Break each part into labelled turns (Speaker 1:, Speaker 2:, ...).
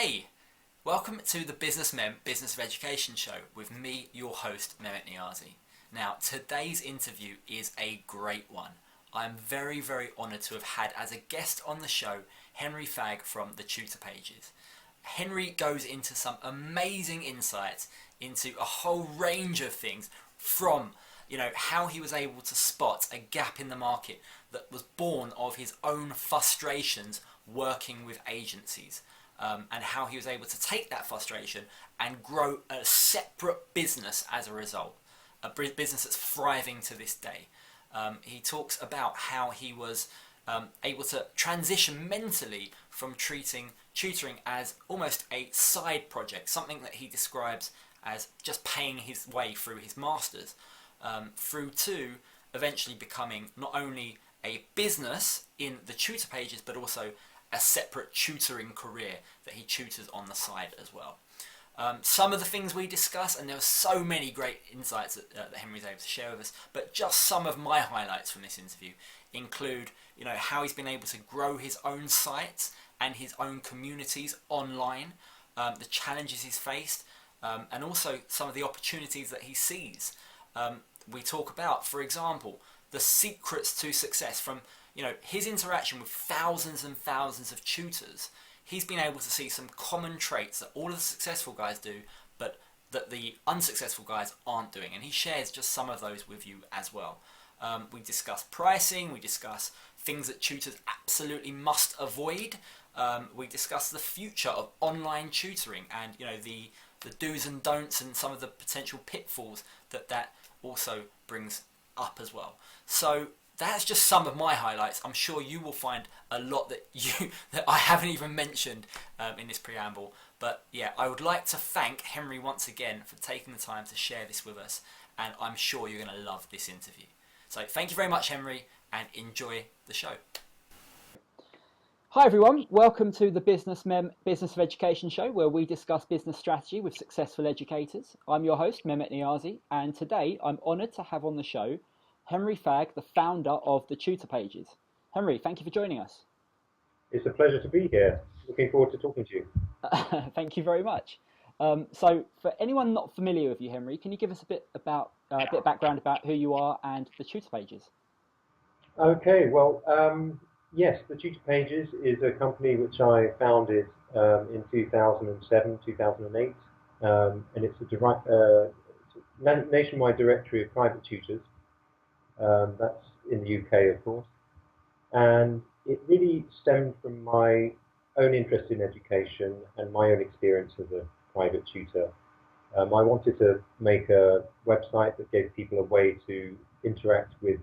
Speaker 1: Hey, welcome to the Business Business of Education show with me, your host, Mehmet Niazi. Now, today's interview is a great one. I'm very, very honoured to have had as a guest on the show Henry Fagg from the Tutor Pages. Henry goes into some amazing insights into a whole range of things from how he was able to spot a gap in the market that was born of his own frustrations working with agencies. And how he was able to take that frustration and grow a separate business as a result, a business that's thriving to this day. He talks about how he was able to transition mentally from treating tutoring as almost a side project, something that he describes as just paying his way through his masters, through to eventually becoming not only a business in the Tutor Pages, but also a separate tutoring career that he tutors on the side as well. Some of the things we discuss, and there were so many great insights that Henry was able to share with us, but just some of my highlights from this interview include how he's been able to grow his own sites and his own communities online, the challenges he's faced, and also some of the opportunities that he sees. We talk about, for example, the secrets to success from his interaction with thousands and thousands of tutors. He's been able to see some common traits that all of the successful guys do, but that the unsuccessful guys aren't doing. And he shares just some of those with you as well. We discuss pricing, we discuss things that tutors absolutely must avoid. We discuss the future of online tutoring and the do's and don'ts and some of the potential pitfalls that also brings up as well. So that's just some of my highlights. I'm sure you will find a lot that I haven't even mentioned in this preamble. But yeah, I would like to thank Henry once again for taking the time to share this with us, and I'm sure you're going to love this interview. So thank you very much, Henry, and enjoy the show.
Speaker 2: Hi everyone, welcome to the Business of Education show, where we discuss business strategy with successful educators. I'm your host, Mehmet Niazi, and today I'm honoured to have on the show Henry Fagg, the founder of the Tutor Pages. Henry, thank you for joining us.
Speaker 3: It's a pleasure to be here. Looking forward to talking to you.
Speaker 2: Thank you very much. So, for anyone not familiar with you, Henry, can you give us a bit of background about who you are and the Tutor Pages?
Speaker 3: Okay, well, yes, the Tutor Pages is a company which I founded in 2007, 2008, and it's a nationwide directory of private tutors. That's in the UK, of course, and it really stemmed from my own interest in education and my own experience as a private tutor. I wanted to make a website that gave people a way to interact with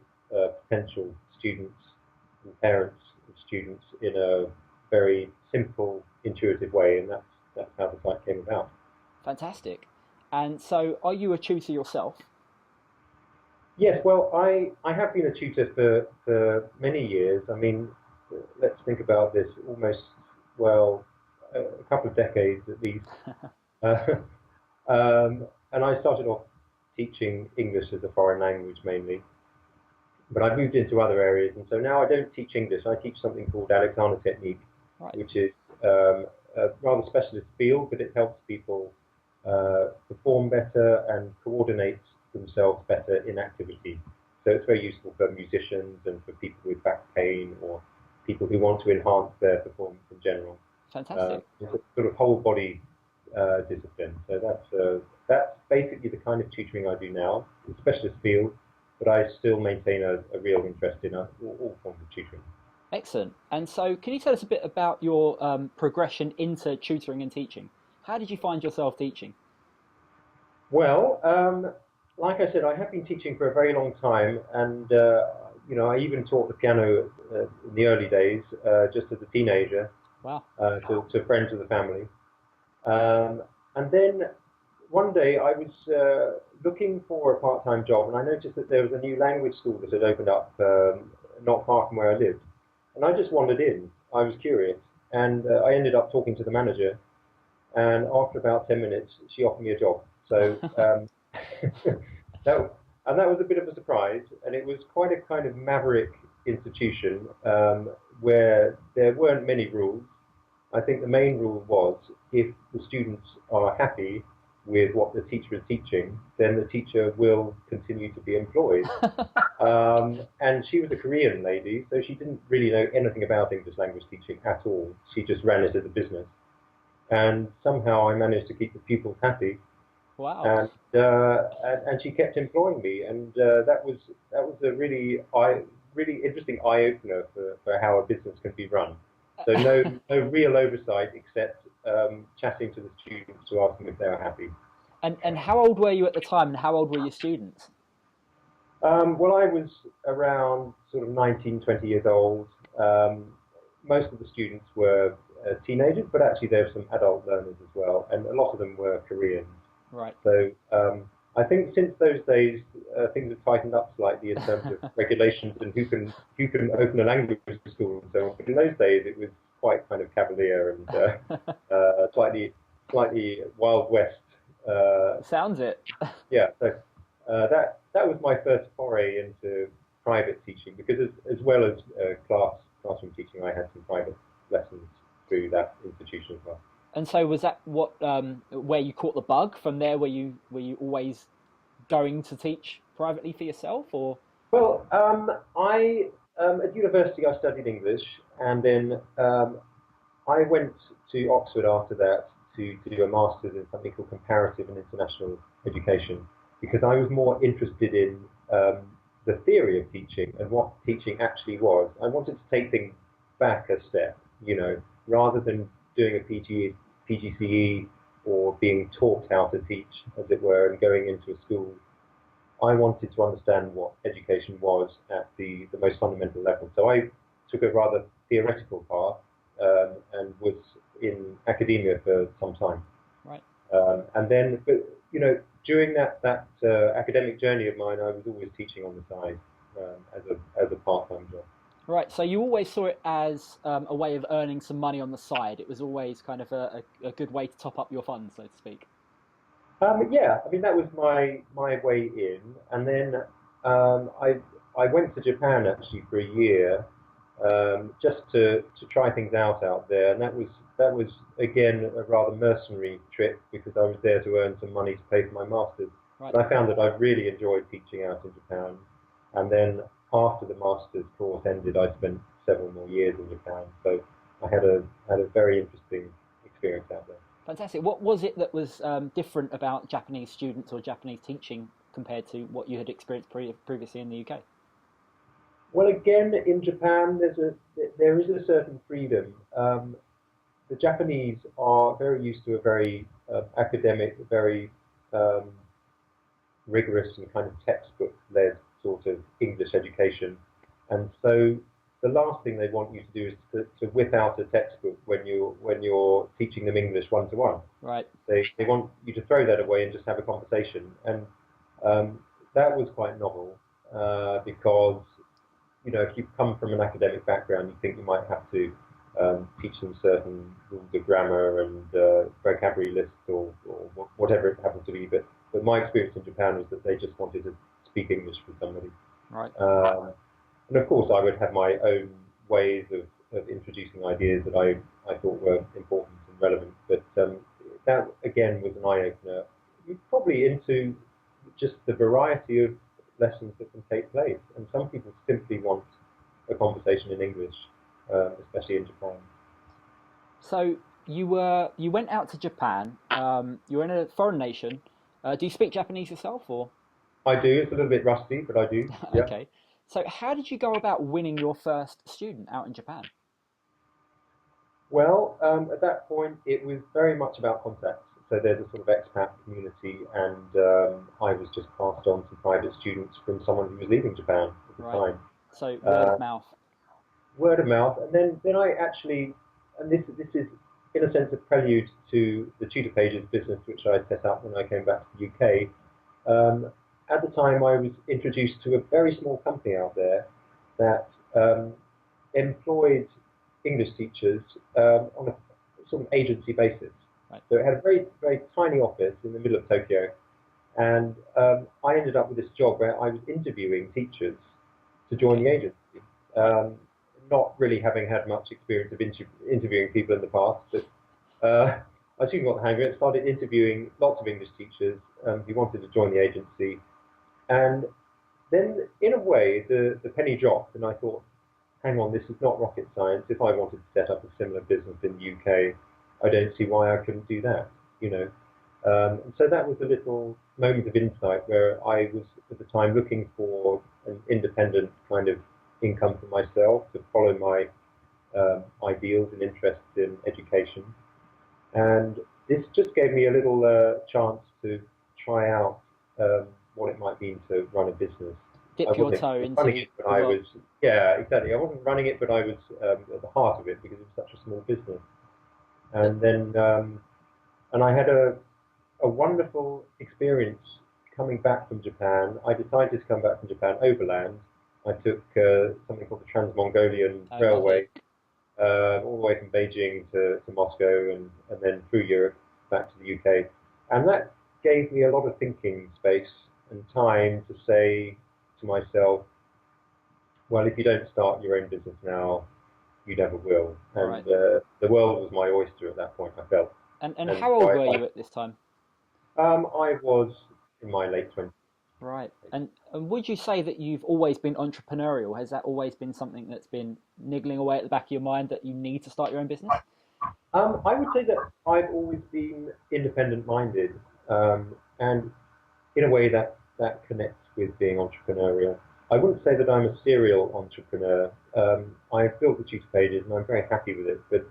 Speaker 3: potential students and parents of students in a very simple, intuitive way, and that's how the site came about.
Speaker 2: Fantastic. And so, are you a tutor yourself?
Speaker 3: Yes, well, I have been a tutor for many years. I mean, let's think about this, a couple of decades at least. And I started off teaching English as a foreign language mainly, but I've moved into other areas, and so now I don't teach English. I teach something called Alexander Technique,
Speaker 2: right,
Speaker 3: which is a rather specialist field, but it helps people perform better and coordinate themselves better in activity. So it's very useful for musicians and for people with back pain or people who want to enhance their performance in general.
Speaker 2: Fantastic.
Speaker 3: It's a sort of whole body discipline. So that's basically the kind of tutoring I do now. It's a specialist field, but I still maintain a real interest in all forms of tutoring.
Speaker 2: Excellent. And so can you tell us a bit about your progression into tutoring and teaching? How did you find yourself teaching?
Speaker 3: Well, like I said, I have been teaching for a very long time, and I even taught the piano in the early days, just as a teenager.
Speaker 2: Wow.
Speaker 3: To friends of the family. And then one day I was looking for a part-time job, and I noticed that there was a new language school that had opened up not far from where I lived. And I just wandered in. I was curious, and I ended up talking to the manager, and after about 10 minutes, she offered me a job. So that was a bit of a surprise, and it was quite a kind of maverick institution where there weren't many rules. I think the main rule was if the students are happy with what the teacher is teaching, then the teacher will continue to be employed. And she was a Korean lady, so she didn't really know anything about English language teaching at all. She just ran it as a business. And somehow I managed to keep the pupils happy.
Speaker 2: Wow.
Speaker 3: And she kept employing me, and that was a really interesting eye opener for how a business can be run. So no real oversight except chatting to the students to ask them if they were happy.
Speaker 2: And how old were you at the time, and how old were your students?
Speaker 3: Well, I was around sort of 19, 20 years old. Most of the students were teenagers, but actually there were some adult learners as well, and a lot of them were Koreans.
Speaker 2: Right.
Speaker 3: So I think since those days, things have tightened up slightly in terms of regulations and who can open a language school and so on. But in those days, it was quite kind of cavalier and slightly Wild West.
Speaker 2: Sounds it.
Speaker 3: Yeah. So that was my first foray into private teaching, because as well as classroom teaching, I had some private lessons through that institution as well.
Speaker 2: And so was that what where you caught the bug? From there, were you always going to teach privately for yourself, or?
Speaker 3: Well, I at university I studied English, and then I went to Oxford after that to do a master's in something called comparative and international education, because I was more interested in the theory of teaching and what teaching actually was. I wanted to take things back a step, rather than doing a PGCE or being taught how to teach, as it were, and going into a school. I wanted to understand what education was at the most fundamental level. So I took a rather theoretical path and was in academia for some time.
Speaker 2: Right.
Speaker 3: And then, but during that academic journey of mine, I was always teaching on the side as a part-time job.
Speaker 2: Right. So you always saw it as a way of earning some money on the side. It was always kind of a good way to top up your funds, so to speak.
Speaker 3: Yeah, I mean that was my way in, and then I went to Japan actually for a year, just to try things out there, and that was again a rather mercenary trip, because I was there to earn some money to pay for my masters.
Speaker 2: Right.
Speaker 3: But I found that I really enjoyed teaching out in Japan, and then after the masters course ended, I spent several more years in Japan. So I had a very interesting experience out there.
Speaker 2: Fantastic. What was it that was different about Japanese students or Japanese teaching compared to what you had experienced previously in the UK?
Speaker 3: Well, again, in Japan, there is a certain freedom. The Japanese are very used to a very academic, very um, rigorous and kind of textbook-led sort of English education, and so the last thing they want you to do is to whip out a textbook when you're teaching them English one to one.
Speaker 2: Right.
Speaker 3: They want you to throw that away and just have a conversation, and that was quite novel, because if you come from an academic background, you think you might have to teach them certain rules of grammar and vocabulary lists or whatever it happens to be. But my experience in Japan was that they just wanted to speak English with somebody.
Speaker 2: Right.
Speaker 3: And of course, I would have my own ways of introducing ideas that I thought were important and relevant. But that, again, was an eye-opener, probably into just the variety of lessons that can take place. And some people simply want a conversation in English, especially in Japan.
Speaker 2: So you went out to Japan. You were in a foreign nation. Do you speak Japanese yourself, or?
Speaker 3: I do. It's a little bit rusty, but I do. Yeah.
Speaker 2: Okay. So how did you go about winning your first student out in Japan?
Speaker 3: Well, at that point, it was very much about contacts. So there's a sort of expat community, and I was just passed on to private students from someone who was leaving Japan at the
Speaker 2: Right.
Speaker 3: time.
Speaker 2: So word of mouth.
Speaker 3: Word of mouth, and then I actually, and this is in a sense a prelude to the Tutor Pages business, which I set up when I came back to the UK. At the time, I was introduced to a very small company out there that employed English teachers on a sort of agency basis.
Speaker 2: Right.
Speaker 3: So it had a very, very tiny office in the middle of Tokyo, and I ended up with this job where I was interviewing teachers to join the agency. Not really having had much experience of interviewing people in the past, but I soon got the hang of it. Started interviewing lots of English teachers who wanted to join the agency, and then in a way the penny dropped, and I thought, hang on, this is not rocket science. If I wanted to set up a similar business in the UK, I don't see why I couldn't do that. You know, and so that was a little moment of insight where I was at the time looking for an independent kind of income for myself to follow my ideals and interests in education. And this just gave me a little chance to try out what it might mean to run a business. I
Speaker 2: Dip your
Speaker 3: wasn't
Speaker 2: toe
Speaker 3: running
Speaker 2: into
Speaker 3: it, but
Speaker 2: the
Speaker 3: I
Speaker 2: world.
Speaker 3: was, yeah, exactly. I wasn't running it, but I was at the heart of it because it was such a small business. And then, and I had a wonderful experience coming back from Japan. I decided to come back from Japan overland. I took something called the Trans-Mongolian
Speaker 2: Oh, lovely.
Speaker 3: Railway, all the way from Beijing to Moscow and then through Europe back to the UK. And that gave me a lot of thinking space and time to say to myself, well, if you don't start your own business now, you never will. And
Speaker 2: Right.
Speaker 3: the world was my oyster at that point, I felt.
Speaker 2: And
Speaker 3: And
Speaker 2: how
Speaker 3: so
Speaker 2: old were you at this time?
Speaker 3: I was in my late 20s.
Speaker 2: Right. And would you say that you've always been entrepreneurial? Has that always been something that's been niggling away at the back of your mind that you need to start your own business?
Speaker 3: I would say that I've always been independent-minded, and in a way that connects with being entrepreneurial. I wouldn't say that I'm a serial entrepreneur. I've built the tutor pages and I'm very happy with it, but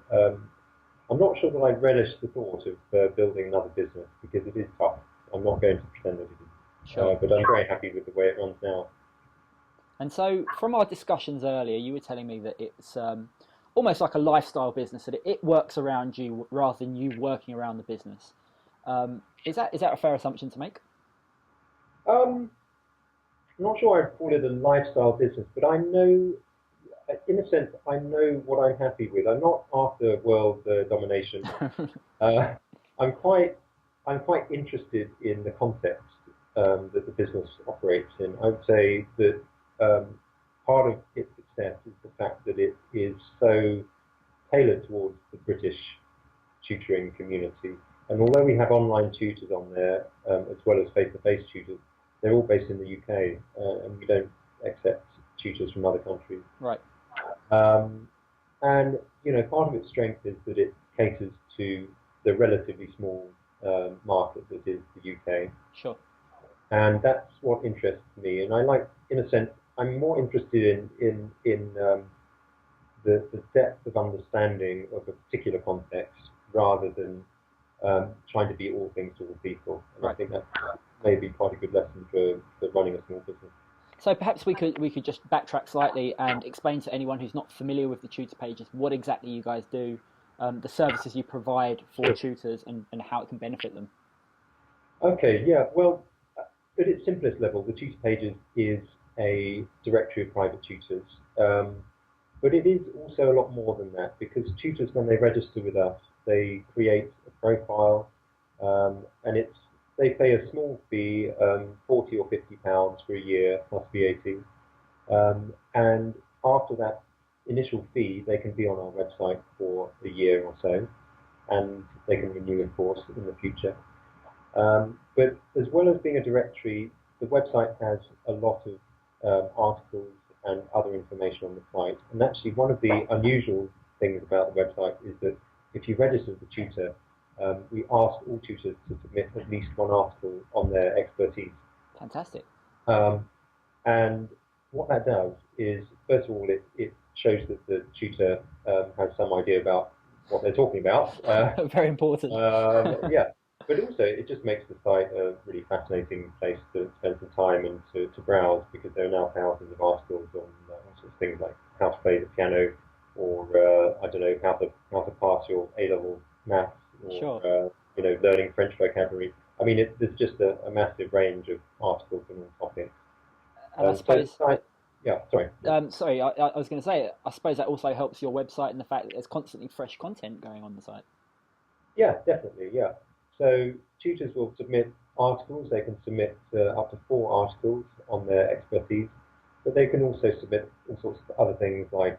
Speaker 3: I'm not sure that I relish the thought of building another business because it is tough. I'm not going to pretend that it is,
Speaker 2: Sure.
Speaker 3: but I'm very happy with the way it runs now.
Speaker 2: And so, from our discussions earlier, you were telling me that it's almost like a lifestyle business, that it works around you rather than you working around the business. Is that a fair assumption to make?
Speaker 3: I'm not sure I'd call it a lifestyle business, but I know, in a sense, I know what I'm happy with. I'm not after world domination. Uh, I'm quite I'm quite interested in the context that the business operates in. I would say that part of its success is the fact that it is so tailored towards the British tutoring community. And although we have online tutors on there, as well as face-to-face tutors, they're all based in the UK, and we don't accept tutors from other countries.
Speaker 2: Right.
Speaker 3: Um, and part of its strength is that it caters to the relatively small market that is the UK,
Speaker 2: Sure.
Speaker 3: and that's what interests me. And I like, in a sense, I'm more interested in the depth of understanding of a particular context rather than trying to be all things to all people. And I
Speaker 2: Right.
Speaker 3: think that may be quite a good lesson for running a small business.
Speaker 2: So perhaps we could just backtrack slightly and explain to anyone who's not familiar with the tutor pages what exactly you guys do, the services you provide for
Speaker 3: Sure.
Speaker 2: tutors, and how it can benefit them.
Speaker 3: Okay, yeah. Well, at its simplest level, the tutor pages is a directory of private tutors. But it is also a lot more than that because tutors, when they register with us, they create a profile, and they pay a small fee, 40 or £50 for a year plus VAT. And after that initial fee, they can be on our website for a year or so, and they can renew, of course, in the future. But as well as being a directory, the website has a lot of articles and other information on the site. And actually, one of the unusual things about the website is that if you register as a tutor, we ask all tutors to submit at least one article on their expertise.
Speaker 2: Fantastic.
Speaker 3: Um, and what that does is, first of all, it shows that the tutor has some idea about what they're talking about.
Speaker 2: Very important.
Speaker 3: Yeah, but also it just makes the site a really fascinating place to spend some time and to browse because there are now thousands of articles on all sorts of things like how to play the piano, or I don't know, how to pass your A-level maths, or
Speaker 2: Sure.
Speaker 3: learning French vocabulary. I mean, there's just a massive range of articles on all topics.
Speaker 2: And I
Speaker 3: So the
Speaker 2: suppose,
Speaker 3: site, yeah, sorry.
Speaker 2: sorry, I was going to say, I suppose that also helps your website in the fact that there's constantly fresh content going on the site.
Speaker 3: Yeah, definitely, yeah. So tutors will submit articles. They can submit up to 4 articles on their expertise, but they can also submit all sorts of other things like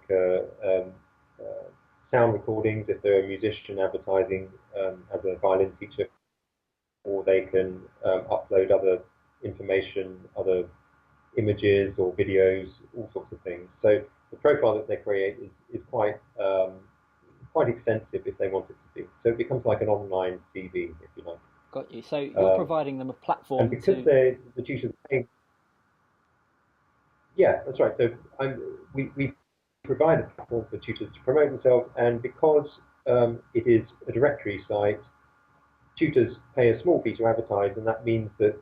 Speaker 3: sound recordings if they're a musician advertising as a violin teacher, or they can upload other information, other images or videos, all sorts of things. So the profile that they create is quite extensive if they want it to be. So it becomes like an online CV, if you like.
Speaker 2: Got you. So you're providing them a
Speaker 3: And
Speaker 2: platform
Speaker 3: because
Speaker 2: to.
Speaker 3: the tutors pay, yeah, that's right. So we provide a platform for tutors to promote themselves, and because it is a directory site, tutors pay a small fee to advertise, and that means that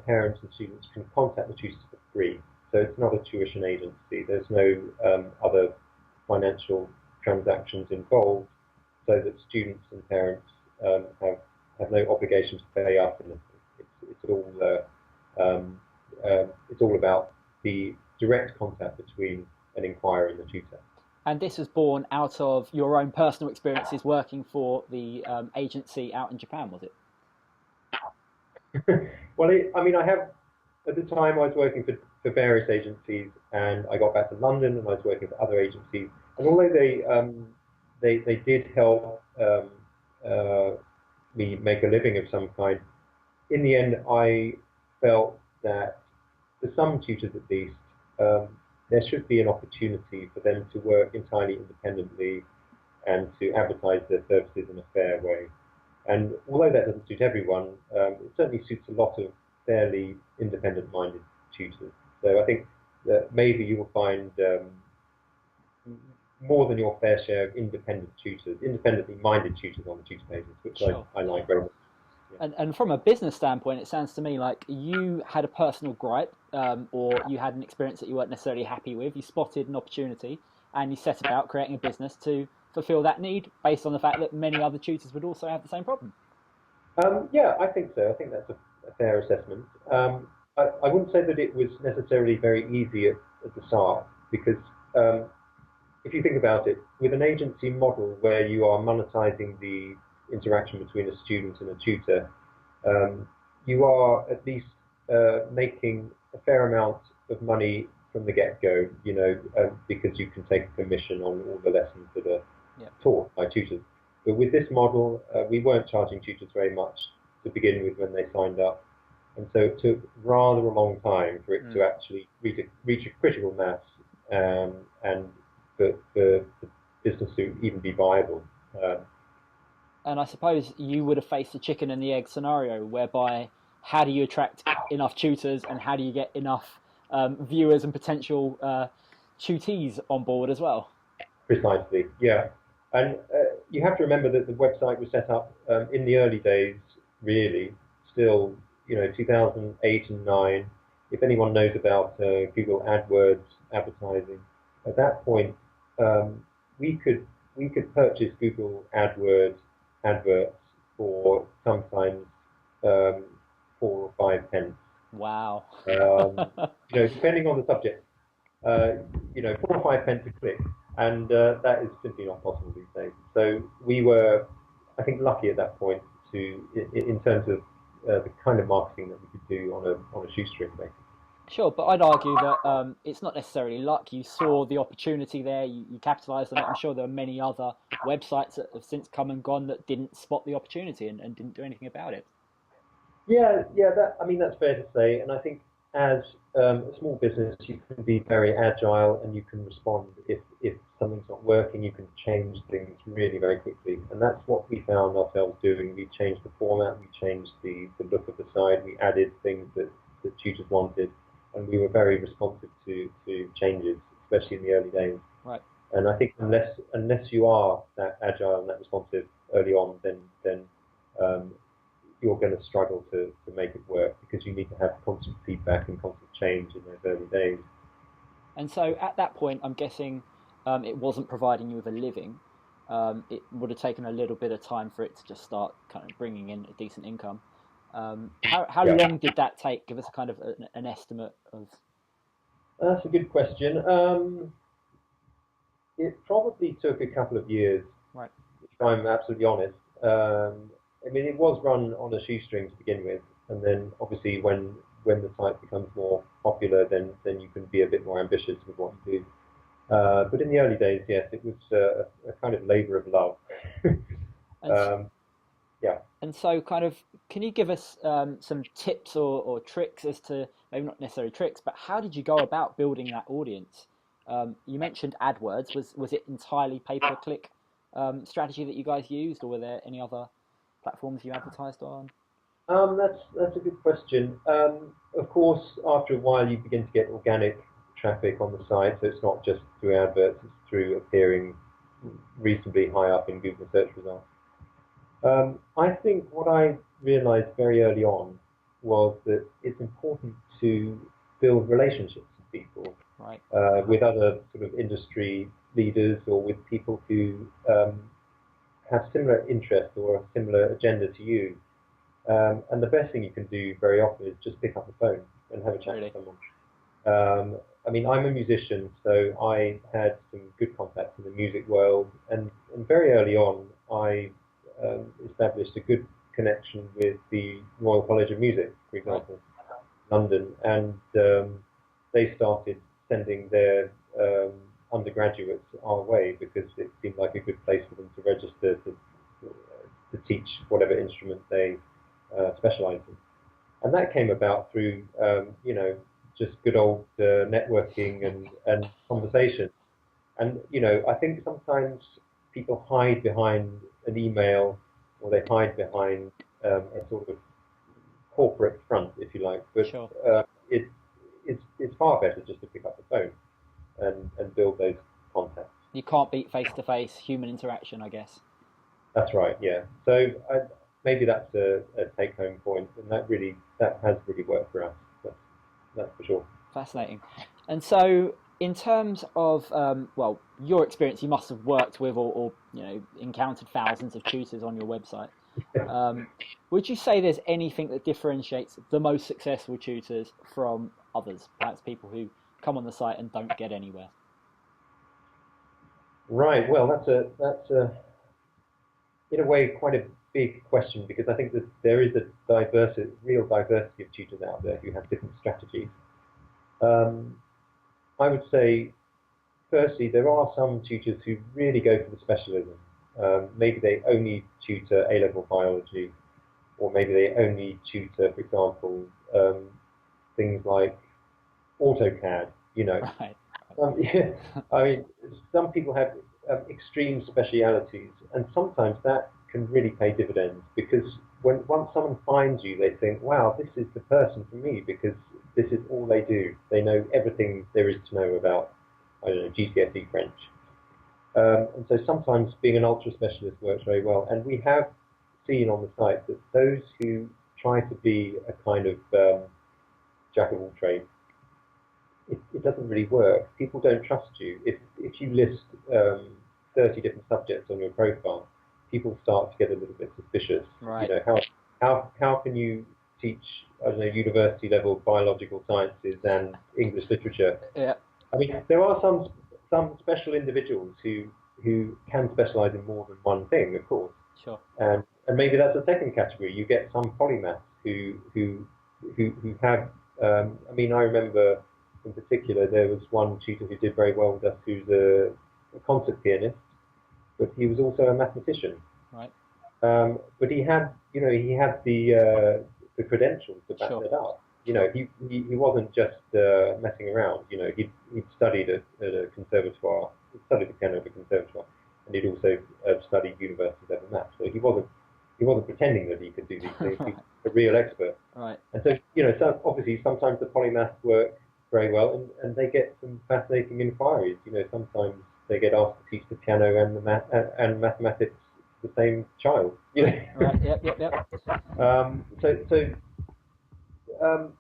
Speaker 3: parents and students can contact the tutors for free. So it's not a tuition agency. There's no other financial transactions involved, so that students and parents have no obligation to pay up. And it's all about the direct contact between an inquirer and the tutor.
Speaker 2: And this was born out of your own personal experiences working for the agency out in Japan, was it?
Speaker 3: Well, I mean, I have at the time I was working for various agencies, and I got back to London, and I was working for other agencies. And although they did help me make a living of some kind, in the end, I felt that for some tutors at least, there should be an opportunity for them to work entirely independently and to advertise their services in a fair way. And although that doesn't suit everyone, it certainly suits a lot of fairly independent-minded tutors. So I think that maybe you will find more than your fair share of independent tutors, independently minded tutors on the tutor pages, which
Speaker 2: Sure.
Speaker 3: I like very much. Yeah.
Speaker 2: And from a business standpoint, it sounds to me like you had a personal gripe, or you had an experience that you weren't necessarily happy with. You spotted an opportunity, and you set about creating a business to fulfil that need, based on the fact that many other tutors would also have the same problem.
Speaker 3: Yeah, I think so. I think that's a fair assessment. I wouldn't say that it was necessarily very easy at the start, because if you think about it, with an agency model where you are monetizing the interaction between a student and a tutor, you are at least making a fair amount of money from the get-go, because you can take a commission on all the lessons that are taught by tutors. But with this model, we weren't charging tutors very much to begin with when they signed up. And so it took rather a long time for it to actually reach a critical mass, and for the business to even be viable.
Speaker 2: And I suppose you would have faced the chicken and the egg scenario, whereby how do you attract enough tutors and how do you get enough viewers and potential tutees on board as well?
Speaker 3: Precisely, yeah. And you have to remember that the website was set up in the early days, really, still, 2008 and 9. If anyone knows about Google AdWords advertising, at that point, we could purchase Google AdWords adverts for sometimes 4 or 5 pence.
Speaker 2: Wow.
Speaker 3: Depending on the subject, 4 or 5 pence a click, and that is simply not possible these days. So we were, I think, lucky at that point in terms of the kind of marketing that we could do on a shoestring basis.
Speaker 2: Sure, but I'd argue that it's not necessarily luck. You saw the opportunity there, you capitalised on it. I'm sure there are many other websites that have since come and gone that didn't spot the opportunity and didn't do anything about it.
Speaker 3: Yeah, that's fair to say. And I think as a small business, you can be very agile and you can respond. If something's not working, you can change things really very quickly. And that's what we found ourselves doing. We changed the format, we changed the look of the site, we added things that tutors wanted, and we were very responsive to changes, especially in the early days.
Speaker 2: Right.
Speaker 3: And I think unless you are that agile and that responsive early on, then you're going to struggle to make it work, because you need to have constant feedback and constant change in those early days.
Speaker 2: And so at that point, I'm guessing it wasn't providing you with a living. It would have taken a little bit of time for it to just start kind of bringing in a decent income. How long did that take? Give us a kind of an estimate of.
Speaker 3: That's a good question. It probably took a couple of years,
Speaker 2: Right.
Speaker 3: if I'm absolutely honest. I mean, it was run on a shoestring to begin with, and then obviously when the site becomes more popular, then you can be a bit more ambitious with what you do. But in the early days, yes, it was a kind of labour of love.
Speaker 2: And
Speaker 3: Yeah.
Speaker 2: and so, kind of, can you give us some tips or tricks as to maybe not necessarily tricks, but how did you go about building that audience? You mentioned AdWords. Was it entirely pay-per-click strategy that you guys used, or were there any other platforms you advertised on?
Speaker 3: That's a good question. Of course, after a while, you begin to get organic traffic on the site, so it's not just through adverts; it's through appearing reasonably high up in Google search results. I think what I realized very early on was that it's important to build relationships with people,
Speaker 2: Right.
Speaker 3: with other sort of industry leaders or with people who have similar interests or a similar agenda to you. And the best thing you can do very often is just pick up the phone and have a chat with
Speaker 2: Really.
Speaker 3: someone. I mean, I'm a musician, so I had some good contacts in the music world, and very early on, I established a good connection with the Royal College of Music, for
Speaker 2: Right.
Speaker 3: example, London, and they started sending their undergraduates our way because it seemed like a good place for them to register to teach whatever instrument they specialised in. And that came about through, just good old networking and conversation. And, I think sometimes people hide behind an email or they hide behind a sort of corporate front, if you like. But
Speaker 2: Sure.
Speaker 3: it, it's far better just to pick up the phone and build those contacts.
Speaker 2: You can't beat face-to-face human interaction, I guess.
Speaker 3: That's right, yeah. So maybe that's a take-home point, and that has really worked for us. That's for sure.
Speaker 2: Fascinating. And so, in terms of well, your experience, you must have worked with or encountered thousands of tutors on your website. Would you say there's anything that differentiates the most successful tutors from others? Perhaps people who come on the site and don't get anywhere.
Speaker 3: Right. Well, that's a in a way quite a big question because I think that there is a real diversity of tutors out there who have different strategies. Um, I would say, firstly, there are some tutors who really go for the specialism. Maybe they only tutor A-level biology, or maybe they only tutor, for example, things like AutoCAD.
Speaker 2: Right.
Speaker 3: Yeah, I mean, some people have extreme specialities, and sometimes that can really pay dividends because once someone finds you, they think, "Wow, this is the person for me," because this is all they do. They know everything there is to know about, I don't know, GCSE French. And so sometimes being an ultra specialist works very well. And we have seen on the site that those who try to be a kind of jack of all trades, it doesn't really work. People don't trust you. If you list 30 different subjects on your profile, people start to get a little bit suspicious.
Speaker 2: Right.
Speaker 3: How can you teach, I don't know, university level biological sciences and English literature?
Speaker 2: Yeah.
Speaker 3: I mean, there are some special individuals who can specialise in more than one thing, of course,
Speaker 2: Sure.
Speaker 3: and maybe that's a second category. You get some polymaths who have. I mean, I remember in particular there was one tutor who did very well with us, who's a concert pianist, but he was also a mathematician.
Speaker 2: Right.
Speaker 3: But he had the credentials to back
Speaker 2: Sure.
Speaker 3: that up. He wasn't just messing around. He'd studied at a conservatoire, studied the piano at a conservatoire, and he'd also studied university level maths. So he wasn't pretending that he could do these things.
Speaker 2: Right.
Speaker 3: He's a real expert.
Speaker 2: Right.
Speaker 3: And so obviously sometimes the polymaths work very well, and they get some fascinating inquiries. Sometimes they get asked to teach the piano and and mathematics to the same child.
Speaker 2: Right. Yep.
Speaker 3: So um,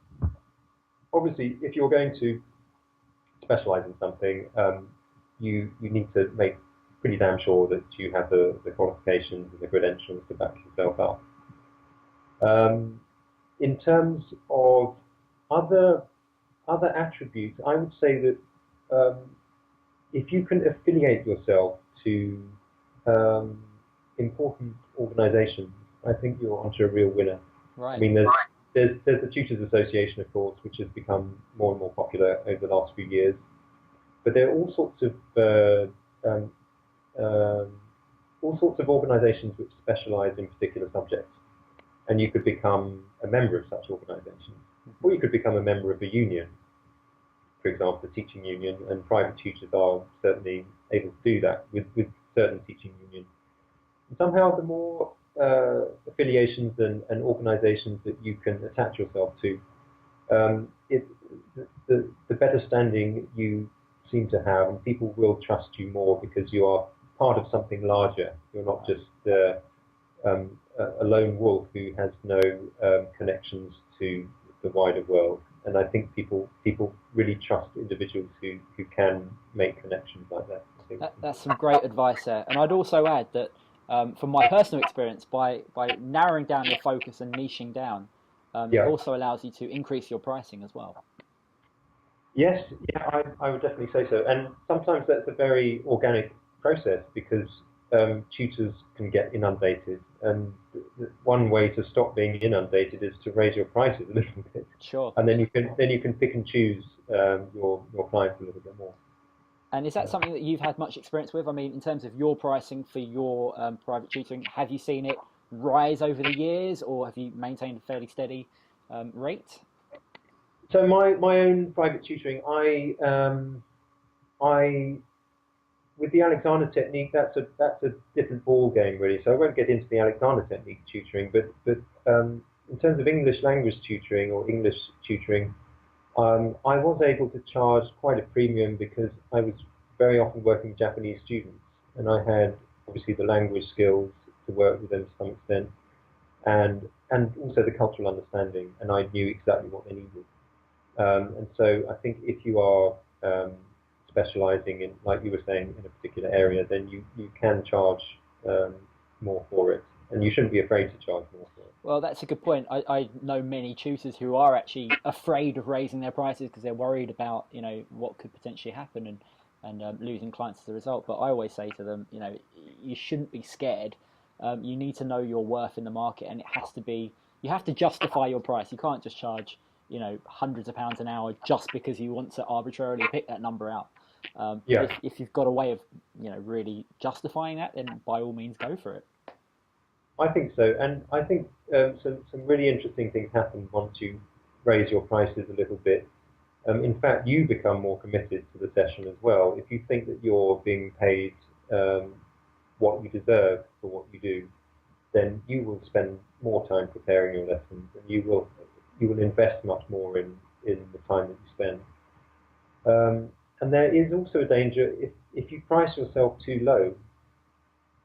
Speaker 3: obviously, if you're going to specialize in something, you need to make pretty damn sure that you have the qualifications and the credentials to back yourself up. In terms of other attributes, I would say that if you can affiliate yourself to important organisations, I think you're onto a real winner.
Speaker 2: Right.
Speaker 3: I mean, there's the Tutors Association, of course, which has become more and more popular over the last few years. but there are um, um, all sorts of organisations which specialise in particular subjects, and you could become a member of such organisations, or you could become a member of a union, for example, a teaching union, and private tutors are certainly able to do that with certain teaching unions. And somehow, the more affiliations and organisations that you can attach yourself to, the better standing you seem to have, and people will trust you more because you are part of something larger. You're not just a lone wolf who has no connections to the wider world. And I think people really trust individuals who can make connections like that. I think
Speaker 2: That's some great advice there. And I'd also add that from my personal experience, by narrowing down your focus and niching down, it also allows you to increase your pricing as well.
Speaker 3: Yes, yeah, I would definitely say so. And sometimes that's a very organic process because tutors can get inundated, and one way to stop being inundated is to raise your prices a little bit.
Speaker 2: Sure.
Speaker 3: And then you can pick and choose your clients a little bit more.
Speaker 2: And is that something that you've had much experience with? I mean, in terms of your pricing for your private tutoring, have you seen it rise over the years, or have you maintained a fairly steady rate?
Speaker 3: So my own private tutoring, I with the Alexander technique, that's a different ball game really. So I won't get into the Alexander technique tutoring, but in terms of English language tutoring or English tutoring, I was able to charge quite a premium because I was very often working with Japanese students, and I had obviously the language skills to work with them to some extent, and also the cultural understanding, and I knew exactly what they needed. And so I think if you are specialising in, like you were saying, in a particular area, then you can charge more for it, and you shouldn't be afraid to charge more for it.
Speaker 2: Well, that's a good point. I know many tutors who are actually afraid of raising their prices because they're worried about what could potentially happen and losing clients as a result. But I always say to them, you shouldn't be scared. You need to know your worth in the market, and you have to justify your price. You can't just charge hundreds of pounds an hour just because you want to arbitrarily pick that number out. If you've got a way of really justifying that, then by all means go for it.
Speaker 3: I think so, and I think some really interesting things happen once you raise your prices a little bit. In fact, you become more committed to the session as well. If you think that you're being paid what you deserve for what you do, then you will spend more time preparing your lessons, and you will invest much more in the time that you spend. And there is also a danger if you price yourself too low,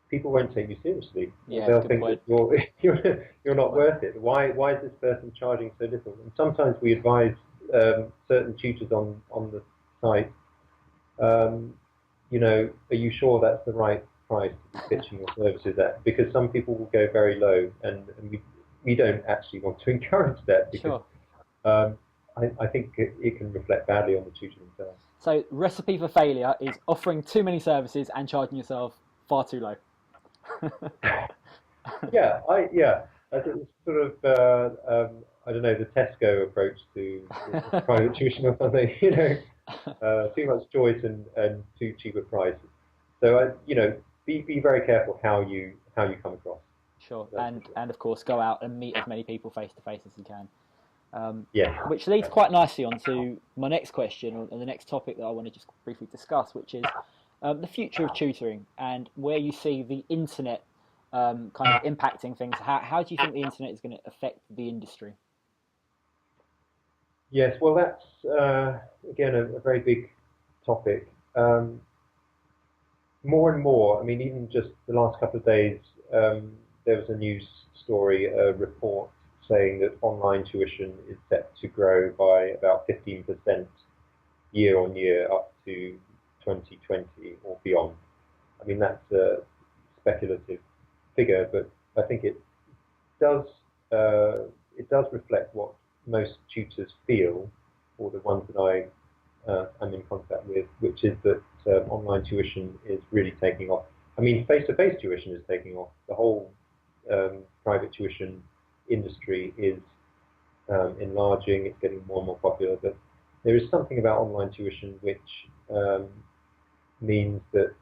Speaker 3: people won't take you seriously.
Speaker 2: Yeah,
Speaker 3: they'll think
Speaker 2: point.
Speaker 3: that you're not worth it. Why is this person charging so little? And sometimes we advise certain tutors on the site, are you sure that's the right price to be pitching your services at? Because some people will go very low, and we don't actually want to encourage that because I think it can reflect badly on the tutor themselves.
Speaker 2: So, recipe for failure is offering too many services and charging yourself far too low.
Speaker 3: I think it's sort of I don't know, the Tesco approach to private tuition or something. Too much choice and too cheap a price. So be very careful how you come across.
Speaker 2: Sure, and of course go out and meet as many people face to face as you can.
Speaker 3: Yeah.
Speaker 2: Which leads quite nicely on to my next question and the next topic that I want to just briefly discuss, which is the future of tutoring and where you see the internet kind of impacting things. How do you think the internet is going to affect the industry?
Speaker 3: Yes, well, that's again a very big topic. More and more, I mean, even just the last couple of days, there was a news story, a report saying that online tuition is set to grow by about 15% year on year up to 2020 or beyond. I mean, that's a speculative figure, but I think it does reflect what most tutors feel, or the ones that I'm in contact with, which is that online tuition is really taking off. I mean, face-to-face tuition is taking off. The whole private tuition industry is enlarging. It's getting more and more popular. But there is something about online tuition which means that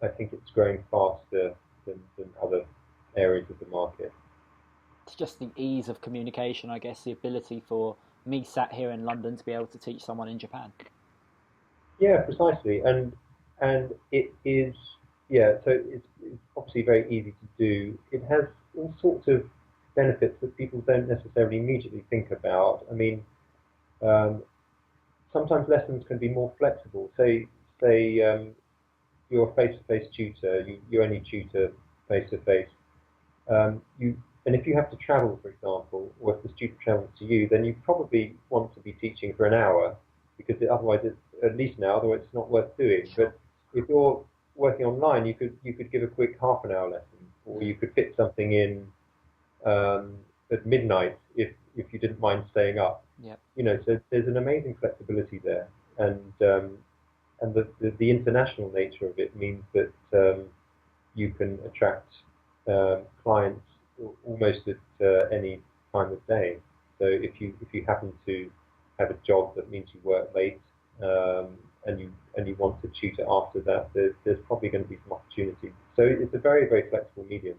Speaker 3: I think it's growing faster than other areas of the market.
Speaker 2: It's just the ease of communication, I guess, the ability for me sat here in London to be able to teach someone in Japan.
Speaker 3: Yeah, precisely, and it is, yeah. So it's obviously very easy to do. It has all sorts of benefits that people don't necessarily immediately think about. I mean, um, sometimes lessons can be more flexible. Say you're a face-to-face tutor. You only tutor face-to-face. You and if you have to travel, for example, or if the student travels to you, then you probably want to be teaching for an hour because otherwise, it's at least an hour, otherwise it's not worth doing.
Speaker 2: Sure.
Speaker 3: But if you're working online, you could give a quick half an hour lesson, or you could fit something in at midnight if you didn't mind staying up.
Speaker 2: Yep.
Speaker 3: So there's an amazing flexibility there, and the international nature of it means that you can attract clients almost at any time of day. So if you happen to have a job that means you work late and you want to tutor after that, there's probably going to be some opportunity. So it's a very, very flexible medium.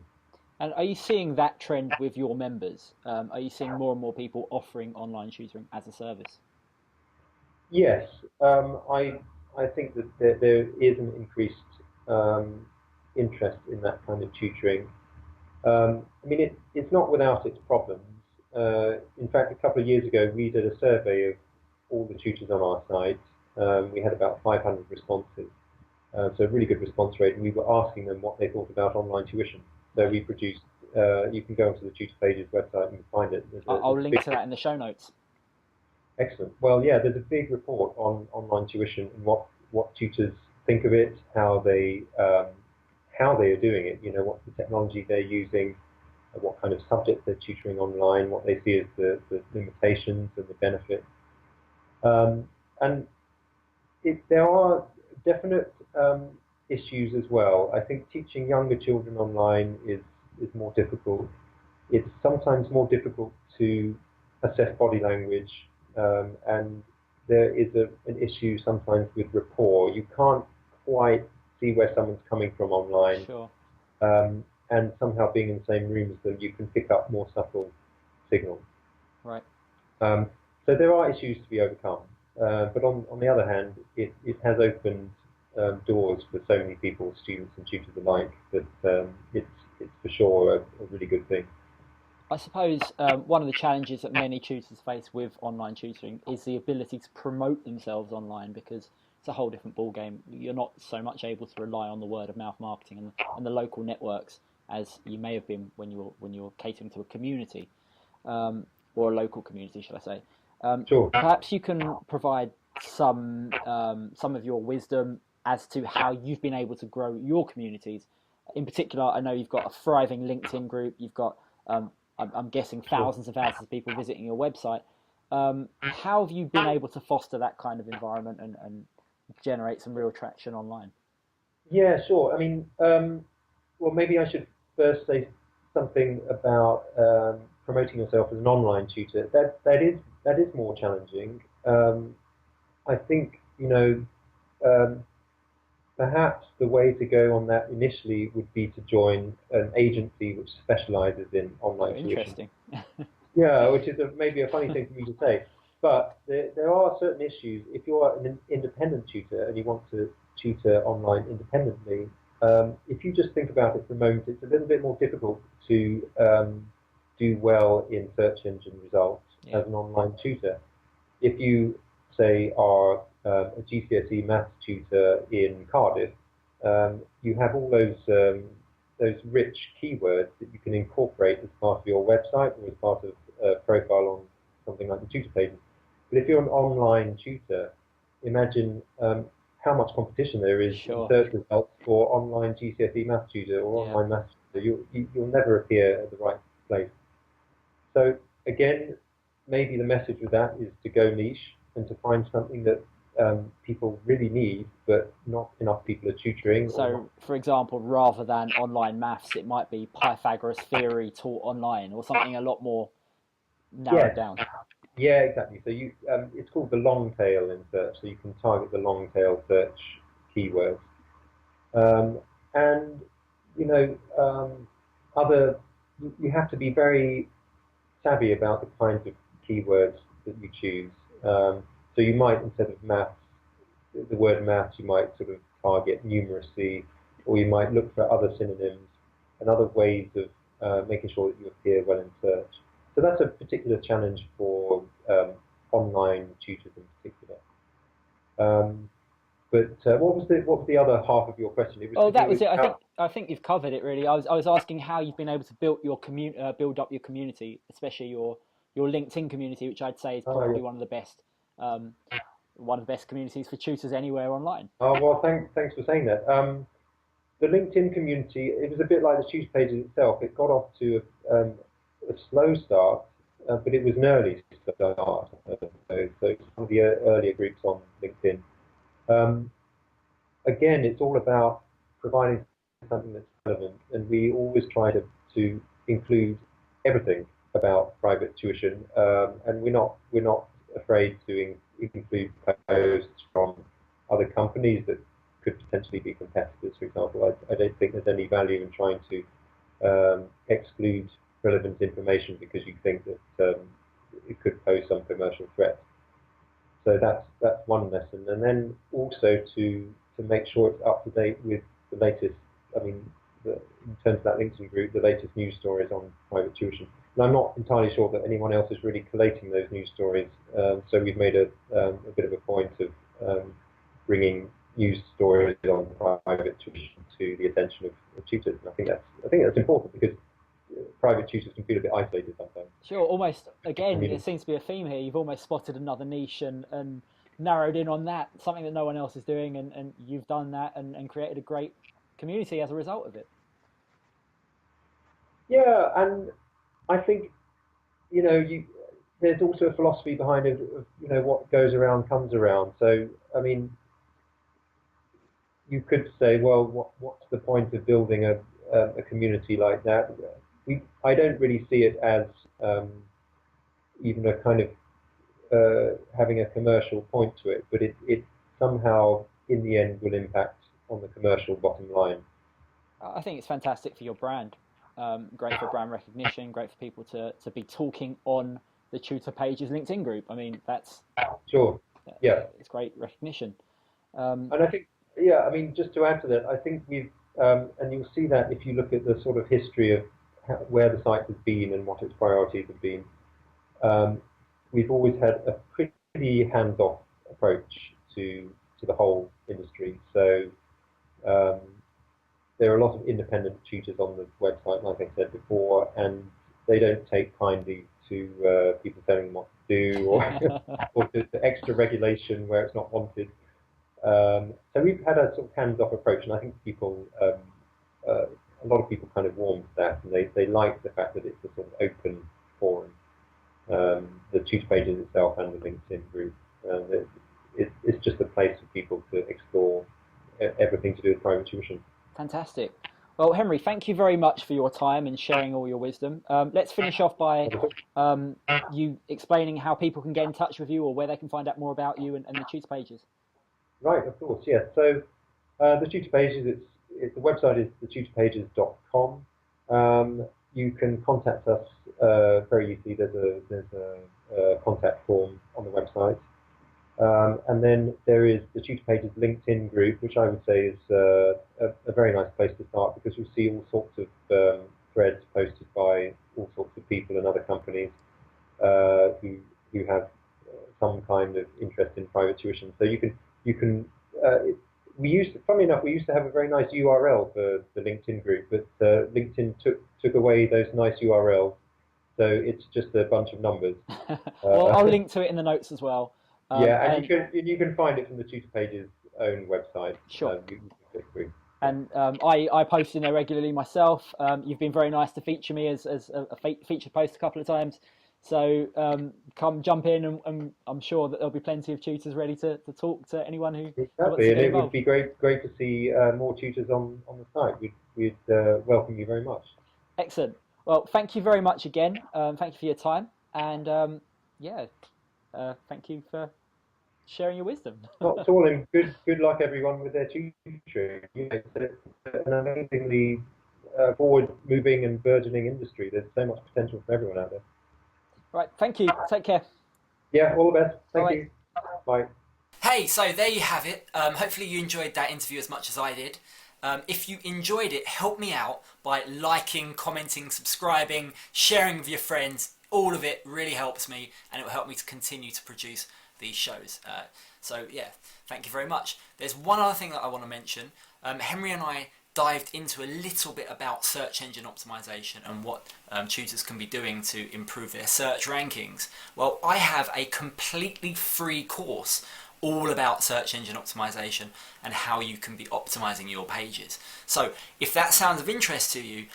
Speaker 2: And are you seeing that trend with your members? Are you seeing more and more people offering online tutoring as a service?
Speaker 3: Yes, I think that there is an increased um, interest in that kind of tutoring. I mean, it's not without its problems. In fact, a couple of years ago, we did a survey of all the tutors on our site. We had about 500 responses, so a really good response rate, and we were asking them what they thought about online tuition. So we produced. You can go onto the Tutor Pages website and find it.
Speaker 2: I'll
Speaker 3: There's a
Speaker 2: link
Speaker 3: big,
Speaker 2: to that in the show notes.
Speaker 3: excellent. Well, yeah, there's a big report on online tuition and what tutors think of it, how they are doing it. What's the technology they're using, what kind of subjects they're tutoring online, what they see as the limitations and the benefits. And there are definite issues as well. I think teaching younger children online is more difficult. It's sometimes more difficult to assess body language, and there is an issue sometimes with rapport. You can't quite see where someone's coming from online,
Speaker 2: Sure.
Speaker 3: and somehow being in the same room as them, you can pick up more subtle signals.
Speaker 2: Right.
Speaker 3: Um, so there are issues to be overcome, but on the other hand, it has opened doors for so many people, students and tutors alike, that it's for sure a really good thing.
Speaker 2: I suppose one of the challenges that many tutors face with online tutoring is the ability to promote themselves online, because it's a whole different ball game. You're not so much able to rely on the word of mouth marketing and the local networks as you may have been when you're catering to a community, or a local community, should I say?
Speaker 3: Sure.
Speaker 2: Perhaps you can provide some of your wisdom as to how you've been able to grow your communities. In particular, I know you've got a thriving LinkedIn group. You've got, I'm guessing,
Speaker 3: Sure.
Speaker 2: thousands and thousands of people visiting your website. How have you been able to foster that kind of environment and generate some real traction online?
Speaker 3: Yeah, sure. I mean, well, maybe I should first say something about promoting yourself as an online tutor. That is more challenging. I think um, perhaps the way to go on that initially would be to join an agency which specializes in
Speaker 2: Oh,
Speaker 3: online tuition.
Speaker 2: interesting.
Speaker 3: Yeah, which is maybe a funny thing for me to say, but there are certain issues. If you're an independent tutor and you want to tutor online independently, if you just think about it for a moment, it's a little bit more difficult to do well in search engine results
Speaker 2: Yeah.
Speaker 3: as an online tutor. If you, say, are a GCSE maths tutor in Cardiff, you have all those rich keywords that you can incorporate as part of your website or as part of a profile on something like the tutor pages. But if you're an online tutor, imagine how much competition there is in
Speaker 2: Sure.
Speaker 3: search results for online GCSE maths tutor or
Speaker 2: Yeah.
Speaker 3: online maths tutor. You'll never appear at the right place. So again, maybe the message with that is to go niche and to find something that people really need, but not enough people are tutoring or not.
Speaker 2: So, for example, rather than online maths, it might be Pythagoras theory taught online, or something a lot more narrowed
Speaker 3: Yes,
Speaker 2: down.
Speaker 3: Yeah, exactly. So it's called the long tail in search. So you can target the long tail search keywords, um, and you know, other you have to be very savvy about the kinds of keywords that you choose. So you might, instead of maths, the word maths, you might sort of target numeracy, or you might look for other synonyms and other ways of making sure that you appear well in search. So that's a particular challenge for online tutors in particular. Um, but what was the other half of your question? It was
Speaker 2: Oh,
Speaker 3: to do
Speaker 2: that was
Speaker 3: with
Speaker 2: it.
Speaker 3: how.
Speaker 2: I think you've covered it really. I was asking how you've been able to build up your community, especially your LinkedIn community, which I'd say is
Speaker 3: Oh,
Speaker 2: probably
Speaker 3: yeah.
Speaker 2: um, one of the best communities for tutors anywhere online.
Speaker 3: Oh, well, thanks for saying that. The LinkedIn community, it was a bit like the tutor pages itself. It got off to a slow start, but it was an early start. So it's one of the earlier groups on LinkedIn. Um, Again, it's all about providing something that's relevant, and we always try to include everything about private tuition, and we're not afraid to include posts from other companies that could potentially be competitors. For example, I don't think there's any value in trying to exclude relevant information because you think that it could pose some commercial threat. So that's one lesson, and then also to make sure it's up to date with the latest. I mean, in terms of that LinkedIn group, the latest news stories on private tuition. And I'm not entirely sure that anyone else is really collating those news stories. So we've made a bit of a point of bringing news stories on private tuition to the attention of tutors. And I think that's important because private tutors can feel a bit isolated sometimes.
Speaker 2: Sure, almost
Speaker 3: I
Speaker 2: again, it
Speaker 3: mean,
Speaker 2: seems to be a theme here. You've almost spotted another niche and narrowed in on that, something that no one else is doing, and you've done that and created a great community as a result of it.
Speaker 3: yeah, and I think there's also a philosophy behind it of what goes around comes around. So I mean, you could say, well, what's the point of building a community like that? I don't really see it as um, even a kind of having a commercial point to it, but it somehow in the end will impact on the commercial bottom line.
Speaker 2: I think it's fantastic for your brand. Great for brand recognition. Great for people to be talking on the Tutor Pages LinkedIn group. I mean,
Speaker 3: Sure. Yeah.
Speaker 2: it's great recognition.
Speaker 3: And I think, yeah, I mean, just to add to that, I think and you'll see that if you look at the sort of history of where the site has been and what its priorities have been. Um, we've always had a pretty hands-off approach to the whole industry. So um, there are a lot of independent tutors on the website, like I said before, and they don't take kindly to people telling them what to do or to extra regulation where it's not wanted. So we've had a sort of hands-off approach, and I think a lot of people kind of warm to that, and they like the fact that it's a sort of open forum. The tutor pages itself and the LinkedIn group, it's just a place for people to explore everything to do with private tuition.
Speaker 2: Fantastic. Well, Henry, thank you very much for your time and sharing all your wisdom. Let's finish off by um, you explaining how people can get in touch with you or where they can find out more about you and the Tutor Pages.
Speaker 3: Right, of course, yes. So the tutor pages, the website is thetutorpages.com. You can contact us very easily. There's a contact form on the website. And then there is the Tutor Pages LinkedIn group, which I would say is a very nice place to start because you'll see all sorts of threads posted by all sorts of people and other companies who have some kind of interest in private tuition. So you can funnily enough, we used to have a very nice URL for the LinkedIn group, but LinkedIn took away those nice URLs, so it's just a bunch of numbers.
Speaker 2: Well,
Speaker 3: Uh,
Speaker 2: I'll link to it in the notes as well.
Speaker 3: Yeah, and
Speaker 2: And
Speaker 3: you can find it from the Tutor Page's own website.
Speaker 2: sure.
Speaker 3: You can click through. Yeah.
Speaker 2: And I post in there regularly myself. You've been very nice to feature me as a featured post a couple of times. So come jump in, and I'm sure that there'll be plenty of tutors ready to talk to anyone who wants
Speaker 3: Exactly,
Speaker 2: to
Speaker 3: and
Speaker 2: get
Speaker 3: it would
Speaker 2: involved.
Speaker 3: be great to see more tutors on the site. We'd welcome you very much.
Speaker 2: Excellent. Well, thank you very much again. Thank you for your time, and yeah, thank you for sharing your wisdom.
Speaker 3: Not at all, and good luck everyone with their tutoring. It's an amazingly forward-moving and burgeoning industry. There's so much potential for everyone out there.
Speaker 2: Right, thank you. Take care.
Speaker 3: Yeah, all the best.
Speaker 2: Bye
Speaker 3: Thank
Speaker 2: bye.
Speaker 3: you. Bye.
Speaker 1: Hey, so there you have it. Hopefully you enjoyed that interview as much as I did. If you enjoyed it, help me out by liking, commenting, subscribing, sharing with your friends. All of it really helps me, and it will help me to continue to produce these shows. So yeah, thank you very much. There's one other thing that I want to mention. Henry and I dived into a little bit about search engine optimization and what tutors can be doing to improve their search rankings. Well, I have a completely free course all about search engine optimization and how you can be optimizing your pages. So if that sounds of interest to you,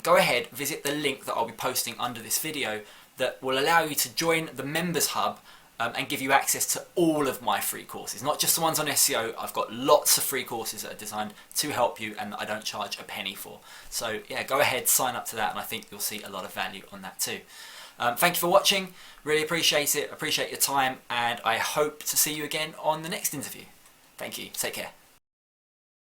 Speaker 1: go ahead, visit the link that I'll be posting under this video that will allow you to join the Members Hub and give you access to all of my free courses, not just the ones on SEO. I've got lots of free courses that are designed to help you and that I don't charge a penny for. So yeah, go ahead, sign up to that, and I think you'll see a lot of value on that too. Thank you for watching, really appreciate it, appreciate your time, and I hope to see you again on the next interview. Thank you, take care.